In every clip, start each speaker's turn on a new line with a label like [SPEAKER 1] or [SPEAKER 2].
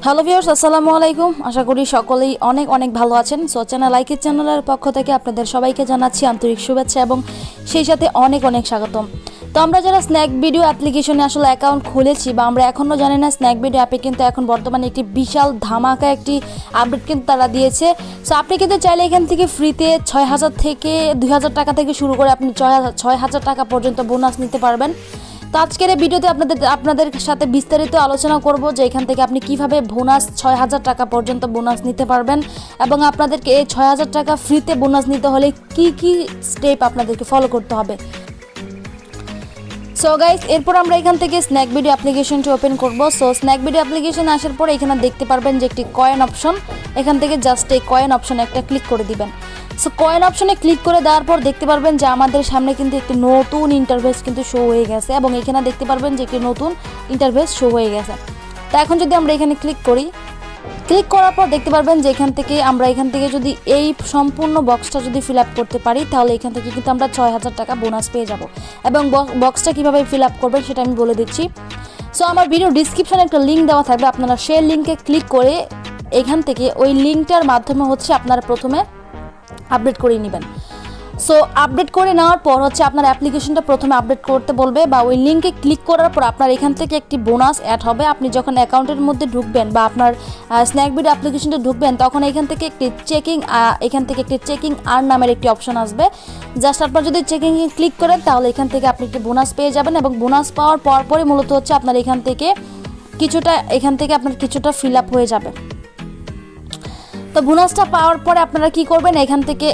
[SPEAKER 1] Hello viewers, আসসালামু আলাইকুম। আশা করি সকলেই অনেক অনেক ভালো আছেন। সো চ্যানেলের পক্ষ থেকে আপনাদের সবাইকে জানাচ্ছি আন্তরিক শুভেচ্ছা এবং সেই সাথে অনেক অনেক স্বাগতম। তো আমরা যারা স্ন্যাক ভিডিও অ্যাপ্লিকেশনে আসলে অ্যাকাউন্ট খুলেছি বা আমরা এখনও জানি না, স্ন্যাক ভিডিও অ্যাপে কিন্তু এখন বর্তমানে একটি বিশাল ধামাকা একটি আপডেট কিন্তু তারা দিয়েছে। সো আপনি কিন্তু চাইলে এখান থেকে ফ্রিতে 6,000 থেকে 2,000 টাকা থেকে শুরু করে আপনি 6,000 টাকা পর্যন্ত বোনাস নিতে পারবেন। তো আজকের এই ভিডিওতে আপনাদের সাথে বিস্তারিত আলোচনা করব যে এখান থেকে আপনি কিভাবে বোনাস 6,000 টাকা পর্যন্ত বোনাস নিতে পারবেন এবং আপনাদেরকে এই 6,000 টাকা ফ্রিতে বোনাস নিতে হলে কি কি স্টেপ আপনাদেরকে ফলো করতে হবে। সো গাইস, এরপর আমরা এখান থেকে স্ন্যাক ভিডিও অ্যাপ্লিকেশনটি ওপেন করব। সো স্ন্যাক ভিডিও অ্যাপ্লিকেশন আসার পর এখানে দেখতে পারবেন যে একটি কয়েন অপশন, এখান থেকে জাস্ট এই কয়েন অপশনে একটা ক্লিক করে দিবেন। সো কয়েন অপশনে ক্লিক করে দেওয়ার পর দেখতে পারবেন যে আমাদের সামনে কিন্তু একটি নতুন ইন্টারফেস কিন্তু শো হয়ে গেছে এবং এখানে দেখতে পারবেন যে একটি নতুন ইন্টারফেস শো হয়ে গেছে। তো এখন যদি আমরা এখানে ক্লিক করি, ক্লিক করার পর দেখতে পারবেন যে এখান থেকে যদি এই সম্পূর্ণ বক্সটা যদি ফিল আপ করতে পারি তাহলে এখান থেকে কিন্তু আমরা 6,000 টাকা বোনাস পেয়ে যাব। এবং বক্সটা কীভাবে ফিল আপ করবেন সেটা আমি বলে দিচ্ছি। সো আমার ভিডিও ডিসক্রিপশনে একটা লিঙ্ক দেওয়া থাকবে, আপনারা সেই লিঙ্কে ক্লিক করে এখান থেকে ওই লিঙ্কটার মাধ্যমে আপনারা প্রথমে আপডেট করে নেবেন। সো আপডেট করে নেওয়ার পর আপনার অ্যাপ্লিকেশনটা প্রথমে আপডেট করতে বলবে বা ওই লিঙ্কে ক্লিক করার পর আপনার এখান থেকে একটি বোনাস অ্যাড হবে। আপনি যখন অ্যাকাউন্টের মধ্যে ঢুকবেন বা আপনার স্ন্যাক ভিডিও অ্যাপ্লিকেশনটা ঢুকবেন তখন এখান থেকে একটি চেকিং আর্ন নামের একটি অপশন আসবে। জাস্ট আপনার যদি চেকিংয়ে ক্লিক করেন তাহলে এখান থেকে আপনি একটি বোনাস পেয়ে যাবেন এবং বোনাস পাওয়ার পরপরই মূলত আপনার এখান থেকে কিছুটা ফিল আপ হয়ে যাবে। তো বোনাসটা পাওয়ার পরে আপনারা কি করবেন, এখান থেকে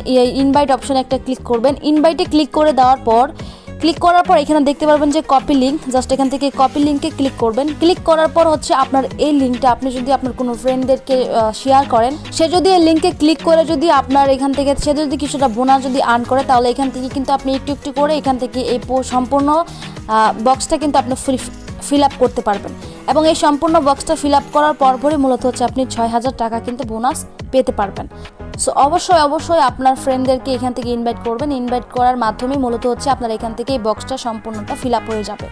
[SPEAKER 1] ইনভাইট অপশনে একটা ক্লিক করবেন। ইনভাইটে ক্লিক করার পর এখানে দেখতে পারবেন যে কপি লিঙ্ক, জাস্ট এখান থেকে কপি লিঙ্কে ক্লিক করবেন। ক্লিক করার পর আপনার এই লিঙ্কটা আপনি যদি আপনার কোনো ফ্রেন্ডদেরকে শেয়ার করেন, সে যদি এই লিঙ্কে ক্লিক করে যদি আপনার এখান থেকে সে যদি কিছুটা বোনাস যদি আর্ন করে তাহলে এখান থেকে কিন্তু আপনি একটু একটু করে এখান থেকে এই সম্পূর্ণ বক্সটা কিন্তু আপনি ফিল আপ করতে পারবেন এবং এই সম্পূর্ণ বক্সটা ফিল আপ করার পরপরই মূলত আপনি 6,000 টাকা কিন্তু বোনাস পেতে পারবেন। সো অবশ্যই আপনার ফ্রেন্ডদেরকে এখান থেকে ইনভাইট করবেন। ইনভাইট করার মাধ্যমে মূলত আপনার এখান থেকে এই বক্সটা সম্পূর্ণটা ফিল আপ হয়ে যাবে।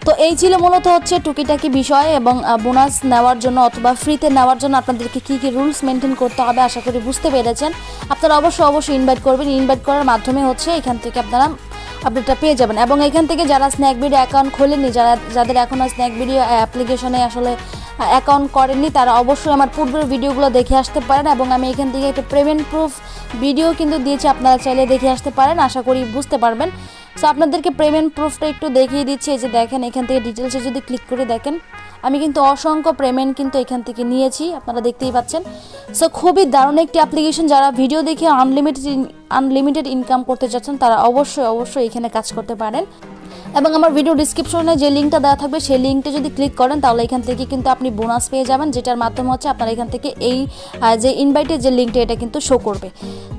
[SPEAKER 1] তো এই ছিল মূলত টুকিটাকি বিষয় এবং বোনাস নেওয়ার জন্য অথবা ফ্রিতে নেওয়ার জন্য আপনাদেরকে কী কী রুলস মেনটেন করতে হবে আশা করি বুঝতে পেরেছেন। আপনারা অবশ্যই ইনভাইট করবেন। ইনভাইট করার মাধ্যমে এখান থেকে আপনারা আপডেটটা পেয়ে যাবেন এবং এখান থেকে যারা স্ন্যাক ভিডিও অ্যাকাউন্ট খোলেননি, যাদের এখনও স্ন্যাক ভিডিও অ্যাপ্লিকেশনে আসলে অ্যাকাউন্ট করেননি, তারা অবশ্যই আমার পূর্বের ভিডিওগুলো দেখে আসতে পারেন এবং আমি এখান থেকে একটা পেমেন্ট প্রুফ ভিডিও কিন্তু দিয়েছি, আপনারা চাইলে দেখে আসতে পারেন, আশা করি বুঝতে পারবেন। সো আপনাদেরকে পেমেন্ট প্রুফটা একটু দেখিয়ে দিচ্ছি। এই যে দেখেন, এখান থেকে ডিটেলসে যদি ক্লিক করে দেখেন আমি কিন্তু অসংখ্য পেমেন্ট কিন্তু এখান থেকে নিয়েছি, আপনারা দেখতেই পাচ্ছেন। সো খুবই দারুণ একটি অ্যাপ্লিকেশন, যারা ভিডিও দেখে আনলিমিটেড ইনকাম করতে চাচ্ছেন তারা অবশ্যই এখানে কাজ করতে পারেন। এবং আমার ভিডিও ডিসক্রিপশনে যে লিঙ্কটা দেওয়া থাকবে সেই লিঙ্কটা যদি ক্লিক করেন তাহলে এখান থেকে কিন্তু আপনি বোনাস পেয়ে যাবেন, যেটার মাধ্যমে আপনার এখান থেকে এই যে ইনভাইটের যে লিঙ্কটা এটা কিন্তু শো করবে।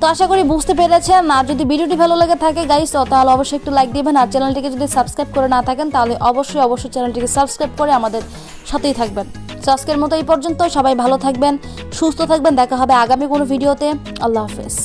[SPEAKER 1] তো আশা করি বুঝতে পেরেছেন। আর যদি ভিডিওটি ভালো লাগে থাকে গাইস তাহলে অবশ্যই একটু লাইক দিবেন। আর চ্যানেলটিকে যদি সাবস্ক্রাইব করে না থাকেন তাহলে অবশ্যই চ্যানেলটিকে সাবস্ক্রাইব করে আমাদের সাথেই থাকবেন। তো আজকের মতো এই পর্যন্ত, সবাই ভালো থাকবেন, সুস্থ থাকবেন, দেখা হবে আগামী কোনো ভিডিওতে। আল্লাহ হাফেজ।